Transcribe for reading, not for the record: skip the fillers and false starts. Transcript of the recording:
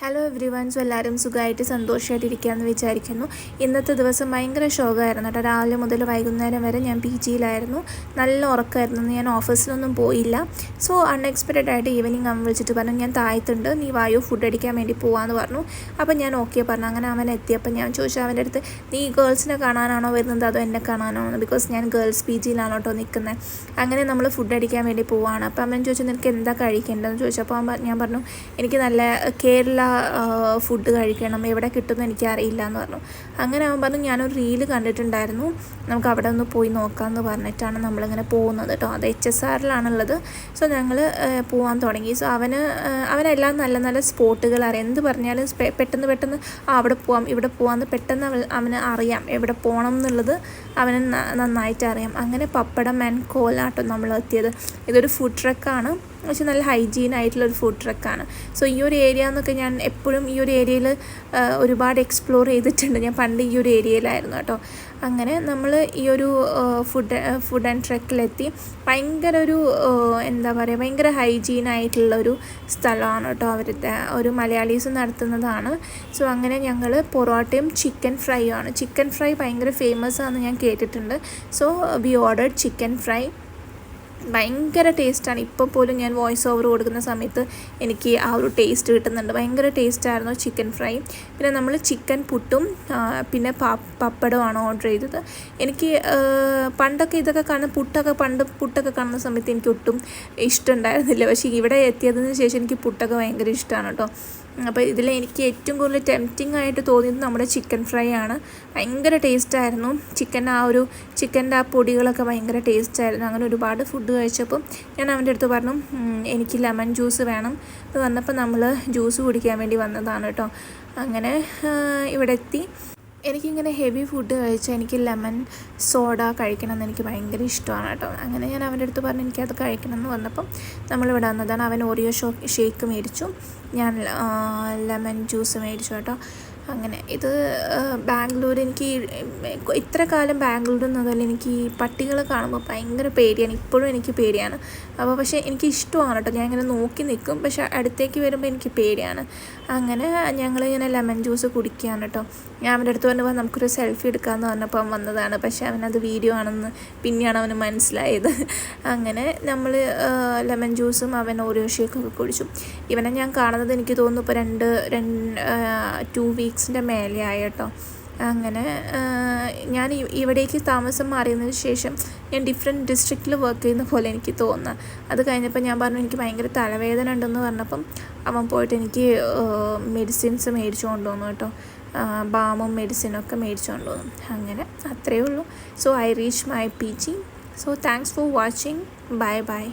Hello every one. So എല്ലാവരും സുഖമായിട്ട് സന്തോഷമായിട്ടിരിക്കുകയെന്ന് വിചാരിക്കുന്നു. ഇന്നത്തെ ദിവസം ഭയങ്കര ഷോക്കായിരുന്നു കേട്ടോ. രാവിലെ മുതൽ വൈകുന്നേരം വരെ ഞാൻ പി ജിയിലായിരുന്നു. നല്ല ഉറക്കമായിരുന്നു. ഞാൻ ഓഫീസിലൊന്നും പോയില്ല. സോ അൺഎക്സ്പെക്റ്റഡ് ആയിട്ട് ഈവനിങ് അവൻ വിളിച്ചിട്ട് പറഞ്ഞു, ഞാൻ താഴത്തുണ്ട്, നീ വായു ഫുഡ് അടിക്കാൻ വേണ്ടി പോകാമെന്ന് പറഞ്ഞു. അപ്പം ഞാൻ ഓക്കെ പറഞ്ഞു. അങ്ങനെ അവൻ എത്തിയപ്പോൾ ഞാൻ ചോദിച്ചു അവൻ്റെ അടുത്ത്, നീ ഗേൾസിനെ കാണാനാണോ വരുന്നത് അതോ എന്നെ കാണാനാണോ എന്ന്. ബിക്കോസ് ഞാൻ ഗേൾസ് പി ജിയിലാണ് കേട്ടോ നിൽക്കുന്നത്. അങ്ങനെ നമ്മൾ ഫുഡ് അടിക്കാൻ വേണ്ടി പോവുകയാണ്. അപ്പോൾ അവൻ ചോദിച്ചു, നിനക്ക് എന്താ കഴിക്കേണ്ടതെന്ന് ചോദിച്ചപ്പോൾ ഞാൻ പറഞ്ഞു, എനിക്ക് നല്ല കേരള ഫുഡ് കഴിക്കണം, എവിടെ കിട്ടുമെന്ന് എനിക്കറിയില്ല എന്ന് പറഞ്ഞു. അങ്ങനെ അവൻ പറഞ്ഞു, ഞാനൊരു റീല് കണ്ടിട്ടുണ്ടായിരുന്നു, നമുക്ക് അവിടെ ഒന്ന് പോയി നോക്കാമെന്ന് പറഞ്ഞിട്ടാണ് നമ്മളിങ്ങനെ പോകുന്നത് കേട്ടോ. അത് HSRലാണുള്ളത്. സോ ഞങ്ങൾ പോകാൻ തുടങ്ങി. സോ അവനെല്ലാം നല്ല നല്ല സ്പോട്ടുകൾ അറിയാം. എന്ത് പറഞ്ഞാലും പെട്ടെന്ന് അവിടെ പോവാം ഇവിടെ പോവാമെന്ന് പെട്ടെന്ന് അവന് അറിയാം. എവിടെ പോകണം എന്നുള്ളത് അവന് നന്നായിട്ട് അറിയാം. അങ്ങനെ പപ്പടം ആൻഡ് കോലാട്ടോ നമ്മൾ എത്തിയത്. ഇതൊരു ഫുഡ് ട്രക്കാണ്, പക്ഷെ നല്ല ഹൈജീൻ ആയിട്ടുള്ളൊരു ഫുഡ് ട്രക്കാണ്. സോ ഈ ഒരു ഏരിയ എന്നൊക്കെ ഞാൻ എപ്പോഴും ഈ ഒരു ഏരിയയിൽ ഒരുപാട് എക്സ്പ്ലോർ ചെയ്തിട്ടുണ്ട്. ഞാൻ പണ്ട് ഈ ഒരു ഏരിയയിലായിരുന്നു കേട്ടോ. അങ്ങനെ നമ്മൾ ഈ ഒരു ഫുഡ് ആൻഡ് ട്രക്കിലെത്തി. ഭയങ്കര എന്താ പറയുക, ഭയങ്കര ഹൈജീനായിട്ടുള്ളൊരു സ്ഥലമാണ് കേട്ടോ. അവരുടെ ഒരു മലയാളീസ് നടത്തുന്നതാണ്. സോ അങ്ങനെ ഞങ്ങൾ പൊറോട്ടയും ചിക്കൻ ഫ്രൈയും ആണ്. ചിക്കൻ ഫ്രൈ ഭയങ്കര ഫേമസ് ആണെന്ന് ഞാൻ കേട്ടിട്ടുണ്ട്. So we ordered chicken fry. ഭയങ്കര ടേസ്റ്റാണ്. ഇപ്പോൾ പോലും ഞാൻ വോയിസ് ഓവർ കൊടുക്കുന്ന സമയത്ത് എനിക്ക് ആ ഒരു ടേസ്റ്റ് കിട്ടുന്നുണ്ട്. ഭയങ്കര ടേസ്റ്റായിരുന്നു ചിക്കൻ ഫ്രൈ. പിന്നെ നമ്മൾ ചിക്കൻ പുട്ടും പിന്നെ പപ്പടമാണ് ഓർഡർ ചെയ്തത്. എനിക്ക് പണ്ടൊക്കെ ഇതൊക്കെ പുട്ടൊക്കെ കാണുന്ന സമയത്ത് എനിക്ക് ഒട്ടും ഇഷ്ടമുണ്ടായിരുന്നില്ല. പക്ഷേ ഇവിടെ എത്തിയതിന് ശേഷം എനിക്ക് പുട്ടൊക്കെ ഭയങ്കര ഇഷ്ടമാണ് കേട്ടോ. അപ്പോൾ ഇതിൽ എനിക്ക് ഏറ്റവും കൂടുതൽ ടെംപ്റ്റിംഗ് ആയിട്ട് തോന്നിയത് നമ്മുടെ ചിക്കൻ ഫ്രൈ ആണ്. ഭയങ്കര ടേസ്റ്റായിരുന്നു. ചിക്കൻ്റെ ആ പൊടികളൊക്കെ ഭയങ്കര ടേസ്റ്റായിരുന്നു. അങ്ങനെ ഒരുപാട് ഫുഡ് കഴിച്ചപ്പോൾ ഞാൻ അവൻ്റെ അടുത്ത് പറഞ്ഞു, എനിക്ക് ലെമൺ ജ്യൂസ് വേണം എന്ന് പറഞ്ഞപ്പോൾ നമ്മൾ ജ്യൂസ് കുടിക്കാൻ വേണ്ടി വന്നതാണ് കേട്ടോ. അങ്ങനെ ഇവിടെ എത്തി. എനിക്കിങ്ങനെ ഹെവി ഫുഡ് കഴിച്ചാൽ എനിക്ക് ലെമൺ സോഡ കഴിക്കണം എന്ന് എനിക്ക് ഭയങ്കര ഇഷ്ടമാണ് കേട്ടോ. അങ്ങനെ ഞാൻ അവൻ്റെ അടുത്ത് പറഞ്ഞു എനിക്കത് കഴിക്കണം എന്ന് വന്നപ്പം നമ്മളിവിടെ വന്നതാണ്. അവൻ ഓറിയോ ഷേക്ക് മേടിച്ചു, ഞാൻ ലെമൺ ജ്യൂസ് മേടിച്ചു കേട്ടോ. അങ്ങനെ ഇത് ബാംഗ്ലൂർ, എനിക്ക് ഇത്ര കാലം ബാംഗ്ലൂരിൽ നിന്നതല്ല, എനിക്ക് ഈ പട്ടികളെ കാണുമ്പോൾ ഭയങ്കര പേടിയാണ്. ഇപ്പോഴും എനിക്ക് പേടിയാണ്. അപ്പോൾ പക്ഷേ എനിക്ക് ഇഷ്ടമാണ് കേട്ടോ. ഞാൻ ഇങ്ങനെ നോക്കി നിൽക്കും, പക്ഷേ അടുത്തേക്ക് വരുമ്പോൾ എനിക്ക് പേടിയാണ്. അങ്ങനെ ഞങ്ങളിങ്ങനെ ലെമൺ ജ്യൂസ് കുടിക്കുകയാണ് കേട്ടോ. ഞാൻ അവൻ്റെ അടുത്ത് പറഞ്ഞപ്പോൾ നമുക്കൊരു സെൽഫി എടുക്കാമെന്ന് പറഞ്ഞപ്പോൾ അവൻ വന്നതാണ്. പക്ഷേ അവനത് വീഡിയോ ആണെന്ന് പിന്നെയാണ് അവന് മനസ്സിലായത്. അങ്ങനെ നമ്മൾ ലെമൺ ജ്യൂസും അവൻ ഓറിയോ ഷേക്കൊക്കെ കുടിച്ചു. ഇവനെ ഞാൻ കാണുന്നത് എനിക്ക് തോന്നുന്നു ഇപ്പോൾ 2 വീക്സിൻ്റെ മേലെ ആയി കേട്ടോ. അങ്ങനെ ഞാൻ ഇവിടേക്ക് താമസം മാറിയതിന് ശേഷം ഞാൻ ഡിഫറെൻറ്റ് ഡിസ്ട്രിക്റ്റിൽ വർക്ക് ചെയ്യുന്ന പോലെ എനിക്ക് തോന്നുന്നത്. അത് കഴിഞ്ഞപ്പോൾ ഞാൻ പറഞ്ഞു എനിക്ക് ഭയങ്കര തലവേദന ഉണ്ടെന്ന് പറഞ്ഞപ്പം അവൻ പോയിട്ട് എനിക്ക് മെഡിസിൻസ് മേടിച്ചു കൊണ്ടുവന്നു കേട്ടോ. ബാമും മെഡിസിനൊക്കെ മേടിച്ചു കൊണ്ടുവന്നു. അങ്ങനെ അത്രയേ ഉള്ളൂ. So I reach my PG. So thanks for watching. By.